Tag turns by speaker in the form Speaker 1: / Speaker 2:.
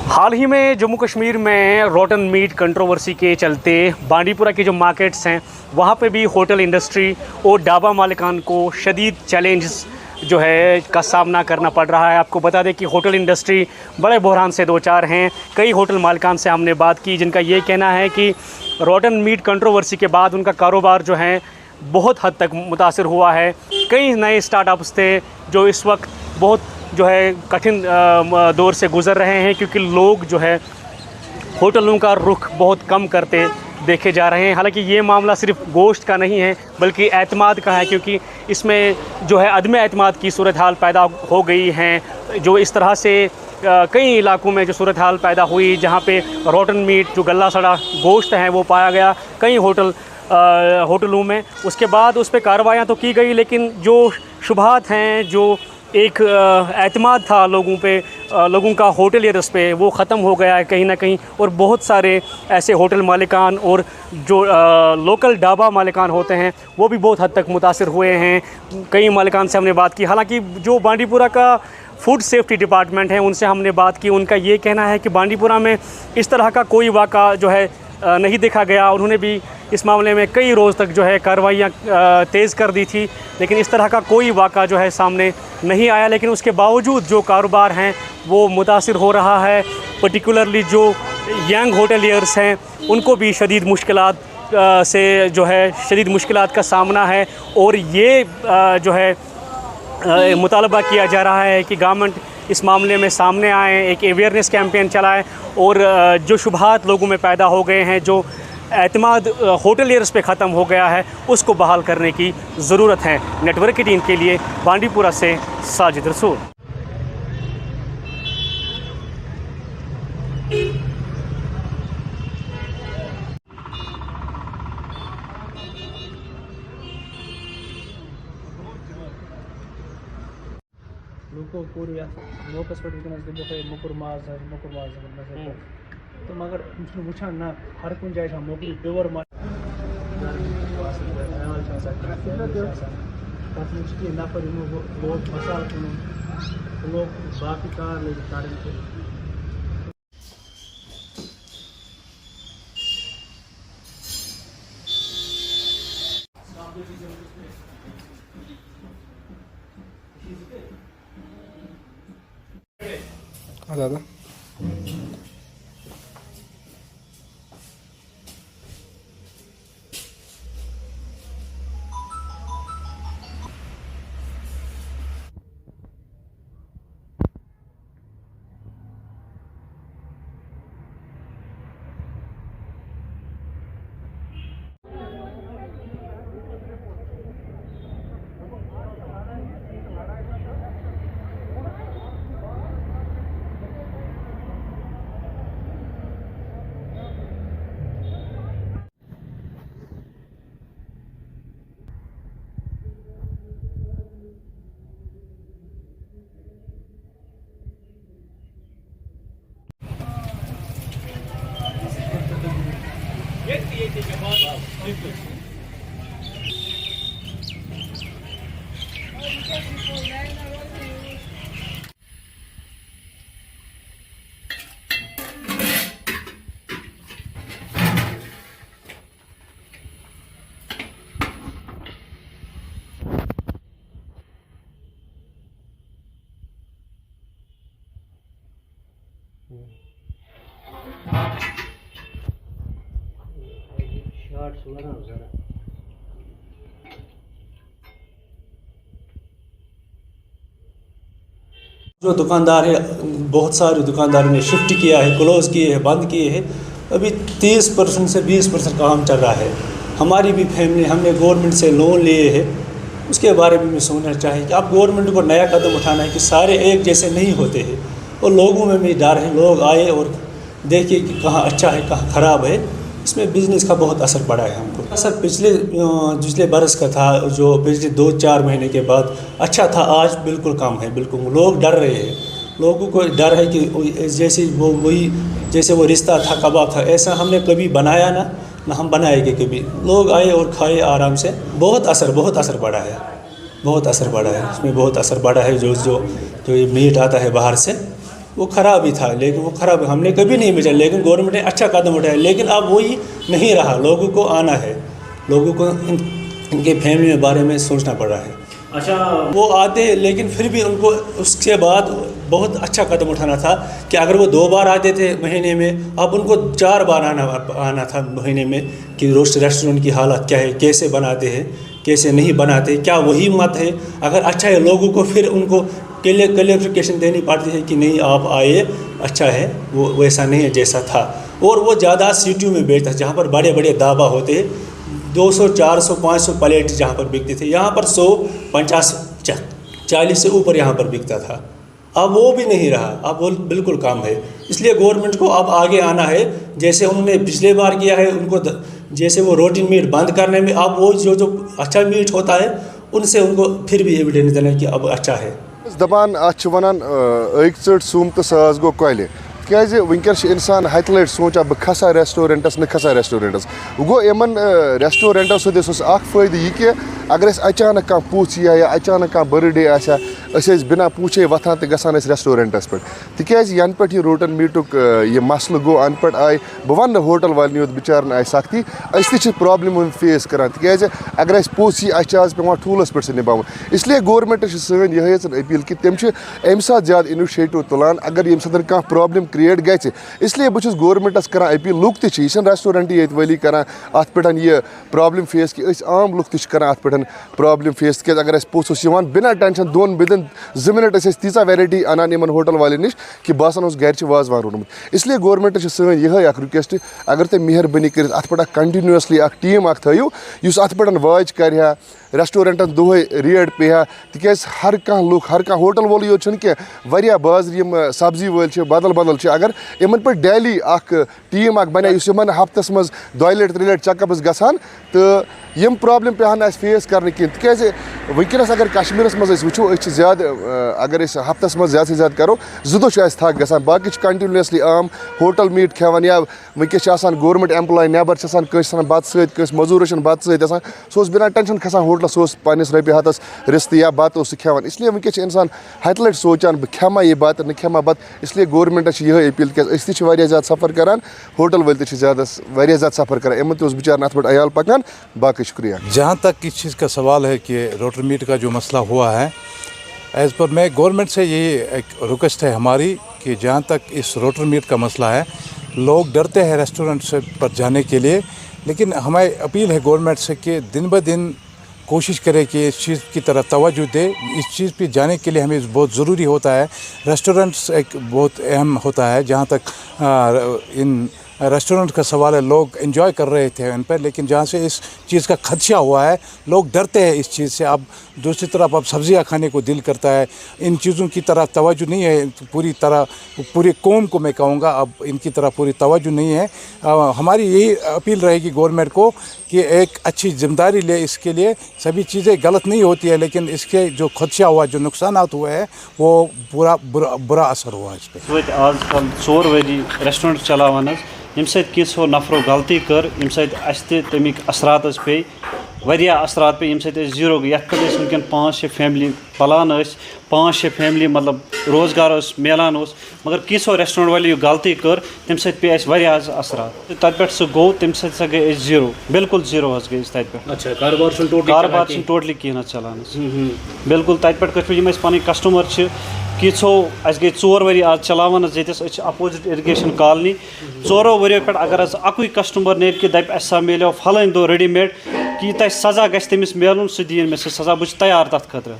Speaker 1: हाल ही में जम्मू कश्मीर में rotten meet controversy के चलते बांडीपुरा के जो मार्केट्स हैं वहाँ पे भी होटल इंडस्ट्री और ढाबा मालिकान को शदीद चैलेंज जो है का सामना करना पड़ रहा है। आपको बता दें कि होटल इंडस्ट्री बड़े बहरान से दो चार हैं। कई होटल मालिकान से हमने बात की जिनका ये कहना है कि रोटन मीट कंट्रोवर्सी के बाद उनका कारोबार जो है बहुत हद तक मुतासिर हुआ है। कई नए स्टार्टअप्स थे जो इस वक्त बहुत जो है कठिन दौर से गुज़र रहे हैं, क्योंकि लोग जो है होटलों का रुख बहुत कम करते देखे जा रहे हैं। हालांकि ये मामला सिर्फ गोश्त का नहीं है बल्कि एतमाद का है, क्योंकि इसमें जो है अदम एतमाद की सूरत हाल पैदा हो गई हैं। जो इस तरह से कई इलाकों में जो सूरत हाल पैदा हुई जहाँ पे रोटन मीट जो गला सड़ा गोश्त है वो पाया गया कई होटलों में। उसके बाद उस पर कार्रवाइयाँ तो की गई, लेकिन जो शुबहात हैं, जो एक एतमाद था लोगों का होटलियर्स पे, वो ख़त्म हो गया है कहीं ना कहीं। और बहुत सारे ऐसे होटल मालिकान और जो लोकल ढाबा मालिकान होते हैं वो भी बहुत हद तक मुतासिर हुए हैं। कई मालिकान से हमने बात की। हालांकि जो बांडीपुरा का फूड सेफ्टी डिपार्टमेंट है उनसे हमने बात की। उनका ये कहना है कि बांडीपुरा में इस तरह का कोई वाक़ा जो है नहीं देखा गया। उन्होंने भी इस मामले में कई रोज़ तक जो है कार्रवाइयाँ तेज़ कर दी थी, लेकिन इस तरह का कोई वाक़ा जो है सामने नहीं आया। लेकिन उसके बावजूद जो कारोबार हैं वो मुतासिर हो रहा है। पर्टिकुलरली जो यंग होटलियर्स हैं उनको भी शदीद मुश्किलात से जो है शदीद मुश्किलात का सामना है। और ये जो है मुतालबा किया जा रहा है कि गवर्नमेंट इस मामले में सामने आए, एक अवेयरनेस कैंपेन चलाए और जो शुबहात लोगों में पैदा हो गए हैं, जो एतमाद होटलियर्स पे ख़त्म हो गया है, उसको बहाल करने की ज़रूरत है। नेटवर्क की टीम के लिए बांडीपुरा से साजिद रसूल।
Speaker 2: لوکو پوری موقعس پہ ونکس دپو موکر ماز تو مگر وچان نا ہر کن جائے موکر پیور ماز پتہ نفر لوگ مسالہ کن لوگ باقی کار لگے کریں
Speaker 3: دادا
Speaker 4: جو دکاندار ہے بہت سارے دکانداروں نے شفٹ کیا ہے، کلوز کیے ہیں، بند کیے ہیں۔ ابھی 30% سے 20% کام چل رہا ہے۔ ہماری بھی فیملی، ہم نے گورنمنٹ سے لون لیے ہیں، اس کے بارے میں سوچنا چاہیے کہ اب گورنمنٹ کو نیا قدم اٹھانا ہے کہ سارے ایک جیسے نہیں ہوتے ہیں اور لوگوں میں بھی ڈر ہے۔ لوگ آئے اور دیکھیے کہ کہاں اچھا ہے کہاں خراب ہے۔ اس میں بزنس کا بہت اثر پڑا ہے ہم کو۔ اثر پچھلے برس کا تھا، جو پچھلے 2-4 مہینے کے بعد اچھا تھا، آج بالکل کم ہے۔ بالکل لوگ ڈر رہے ہیں، لوگوں کو ڈر ہے کہ جیسے وہ رشتہ تھا، کباب تھا، ایسا ہم نے کبھی بنایا نہ ہم بنائیں گے کبھی۔ لوگ آئے اور کھائے آرام سے۔ بہت اثر پڑا ہے، بہت اثر پڑا ہے۔ اس میں بہت اثر پڑا ہے۔ جو یہ میٹ آتا ہے باہر سے، वो ख़राब ही था, लेकिन वो ख़राब हमने कभी नहीं बेचा, लेकिन गवर्नमेंट ने अच्छा कदम उठाया, लेकिन अब वही नहीं रहा, लोगों को आना है, लोगों को इनके फैमिली के बारे में सोचना पड़ रहा है।
Speaker 1: अच्छा,
Speaker 4: वो आते लेकिन फिर भी उनको उसके बाद बहुत अच्छा कदम उठाना था कि अगर वो 2 बार आते थे महीने में, अब उनको 4 बार आना था महीने में कि रेस्टोरेंट की हालत क्या है, कैसे बनाते हैं, कैसे नहीं बनाते, क्या वही मत है। अगर अच्छा है लोगों को फिर उनको क्लेरिफिकेशन देनी पड़ती है कि नहीं आप आए, अच्छा है, वो वैसा नहीं है जैसा था। और वो ज़्यादा सिटियों में बेचता, जहाँ पर बड़े बड़े ढाबा होते हैं, 200, 400, 500 प्लेट जहाँ पर बिकते थे, यहाँ पर 100, 50, 40 से ऊपर यहाँ पर बिकता था। अब वो भी नहीं रहा, अब वो बिल्कुल कम है। इसलिए गवर्नमेंट को अब आगे आना है, जैसे उन्होंने पिछले बार किया है, उनको जैसे वो रोटी मीट बंद करने में, अब वो जो अच्छा मीट होता है उनसे उनको फिर भी एविडेंस देना कि अब अच्छा है।
Speaker 3: दपान अत वनान अक चट सुम तो सास गो कोयले क्या वनकस इंसान हत लट सोचा बह खसा रेस्टोरेंटस न खसा रेस्टोरेंटस गो इन रेस्टोरेंटो सद फ़ायदे यह कि अगर अचानक कह पुछ या अचानक कह बर्थडे आस बिना पूछे वथान तो गसान रेस्टोरेंटस पे तिकाज यन पे यह रोटन मीटुक यह मसल गो अन पे आय बह वन होटल वाले योत बिचारन आय सख्ती अस प्रॉब्लम फेस करान तिकाज अगर पुछ यह आज पे ठूलस पे निभावन। इसलिए गवर्नमेंट सन यह अपील कि तम अमि साथ ज़्यादा इनिशिएटिव तुलान अगर ये साथ कह प्रॉब्लम क्रिएट गि। इसलिए बहुत गवर्नमेंटस कर अपील लुक तह रेस्टोरेंट ये वाली कर अत पे यह प्रॉब्लम फेस कि आम लुक तह अत पे प्रॉब्लम फेस तक अगर पुछ बिना टेंशन 2 विदिन 2 मिनट तीचा वेराइटी अनान इन होटल वाले नश कि बासान गर वाजवान रोनमुत। इसलिए गवर्नमेंट सन यह रिक्वेस्ट अगर तुम मेहरबानी कर अत पे कंटिन्यूसली टीम थो अत पे वाच कर रेस्टोरेंटन दोहे रेड पे तिकाज हर कह लुक हर कह होटल वोल योत क्या बाजार सब्जी वल बदल बदल अगर इन पे डेली टीम बने हफ्तस मज 2 लट 3 लट चेकअप्स गसान तो यम प्रॉब्लम पे फेस कर तिकाज वनकस अगर कश्मीरस मज वो ज्यादा अगर हफ्तस मज ज्यादा से ज्यादा करो 2 दो थक गसान बाकी कंटिन्यूसली आम होटल मीट खेवान या वनकस गवर्नमेंट एम्प्लॉय नबर बत सत मजूर बत सह बिना टेंशन खसान होटल सह पन्नस रपे हथस रिस्त या बत खेवान। इसलिए वनकस इंसान हत लट सोचान बह खेमा यह बत न खेमा बत। इसलिए गवर्नमेंट यह अपील क्या ज्यादा सफ़र करान होटल वाले ज्यादा सफ़र करान इन बिचार अत पे अयाल पकान। बाकी शुक्रिया।
Speaker 5: जहाँ तक इस चीज़ का सवाल है कि रोटन मीट का जो मसला हुआ है, एज़ पर मैं गवर्नमेंट से यही एक रिक्वेस्ट है हमारी कि जहाँ तक इस रोटन मीट का मसला है, लोग डरते हैं रेस्टोरेंट से पर जाने के लिए, लेकिन हमारी अपील है गवर्नमेंट से कि दिन ब दिन कोशिश करें कि इस चीज़ की तरफ तवज्जो दे। इस चीज़ पे जाने के लिए हमें बहुत ज़रूरी होता है। रेस्टोरेंट्स एक बहुत अहम होता है। जहाँ तक इन रेस्टोरेंट का सवाल है, लोग एंजॉय कर रहे थे इन पर, लेकिन जहाँ से इस चीज़ का खदशा हुआ है, लोग डरते हैं इस चीज़ से। अब दूसरी तरफ अब सब्ज़ियाँ खाने को दिल करता है, इन चीज़ों की तरफ तवज्जो नहीं है पूरी तरह। पूरी कौम को मैं कहूँगा अब इनकी तरफ पूरी तवज्जो नहीं है। हमारी यही अपील रहेगी गवर्नमेंट को कि एक अच्छी जिम्मेदारी ले इसके लिए। सभी चीज़ें गलत नहीं होती है, लेकिन इसके जो खदशा हुआ, जो नुकसान हुए हैं, वो बुरा असर हुआ इस पर।
Speaker 6: आजकल 4 वरी रेस्टोरेंट चलावान यम सो नफरो गलती कर तमिक असरात पे वरिया असरात पे यम जीरो गई। पे वनकन 5-6 फैमिली पलान 5-6 फैमिली मतलब रोजगार मिलान मगर किसो रेस्टोरेंट वाले गलती कर तम पे असरात तत पे सह गो तम गई जीरो, बिल्कुल जीरो गई तत पे।
Speaker 1: अच्छा, कारोबार
Speaker 6: टोटली कहीं चलान बिल्कुल तत पे पन कस्टमर किसो गई 4 वरी आज चलावान अपोजिट इरिगेशन कॉलोनी 4 वरियों पे अगर अकुई कस्टमर नेर कि दप सा मिलो फलन दो रेडीमेड कि तह सज़ा गि तमिस मिलन सह दीन मे सज़ा बह तैयार तथ खतर।